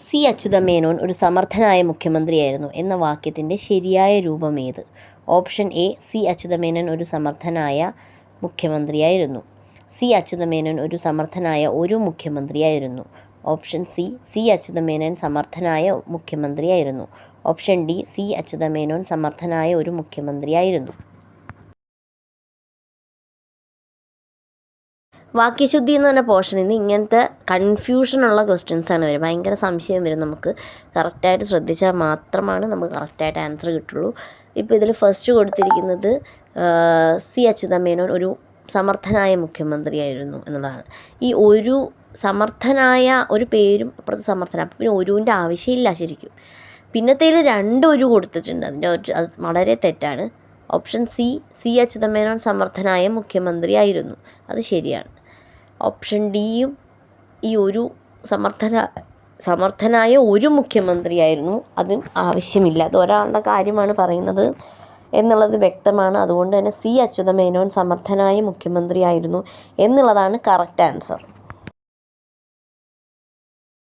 C Achutha Menon ഒരു സമർത്ഥനായ മുഖ്യമന്ത്രിയായിരുന്നു എന്ന വാക്യത്തിൻ്റെ ശരിയായ രൂപം ഏത്? ഓപ്ഷൻ എ, സി അച്യുതമേനോൻ ഒരു സമർത്ഥനായ മുഖ്യമന്ത്രിയായിരുന്നു. സി അച്യുതമേനോൻ ഒരു സമർത്ഥനായ ഒരു മുഖ്യമന്ത്രിയായിരുന്നു. ഓപ്ഷൻ സി, സി അച്യുതമേനോൻ സമർത്ഥനായ മുഖ്യമന്ത്രിയായിരുന്നു. ഓപ്ഷൻ ഡി, സി അച്യുതമേനോൻ സമർത്ഥനായ ഒരു മുഖ്യമന്ത്രിയായിരുന്നു. വാക്യശുദ്ധി എന്ന് പറഞ്ഞ പോർഷനിൽ നിന്ന് ഇങ്ങനത്തെ കൺഫ്യൂഷനുള്ള ക്വസ്റ്റ്യൻസാണ് വരും. ഭയങ്കര സംശയം വരും. നമുക്ക് കറക്റ്റായിട്ട് ശ്രദ്ധിച്ചാൽ മാത്രമാണ് നമുക്ക് കറക്റ്റായിട്ട് ആൻസർ കിട്ടുള്ളൂ. ഇപ്പോൾ ഇതിൽ ഫസ്റ്റ് കൊടുത്തിരിക്കുന്നത് സി അച്യുതമേനോൻ ഒരു സമർത്ഥനായ മുഖ്യമന്ത്രിയായിരുന്നു എന്നുള്ളതാണ്. ഈ ഒരു സമർത്ഥനായ ഒരു പേരും അപ്പുറത്ത് സമർത്ഥന, അപ്പം പിന്നെ ഒരുവിൻ്റെ ആവശ്യമില്ല ശരിക്കും. പിന്നത്തേൽ ഒരു കൊടുത്തിട്ടുണ്ട്. അത് വളരെ തെറ്റാണ്. ഓപ്ഷൻ സി, സി അച്യുതമേനോൻ സമർത്ഥനായ മുഖ്യമന്ത്രിയായിരുന്നു. അത് ശരിയാണ്. ഓപ്ഷൻ ഡിയും ഈ ഒരു സമർത്ഥനായ ഒരു മുഖ്യമന്ത്രിയായിരുന്നു. അതും ആവശ്യമില്ല. അത് ഒരാളുടെ കാര്യമാണ് പറയുന്നത് എന്നുള്ളത് വ്യക്തമാണ്. അതുകൊണ്ട് തന്നെ സി അച്യുതമേനോൻ സമർത്ഥനായ മുഖ്യമന്ത്രിയായിരുന്നു എന്നുള്ളതാണ് കറക്റ്റ് ആൻസർ.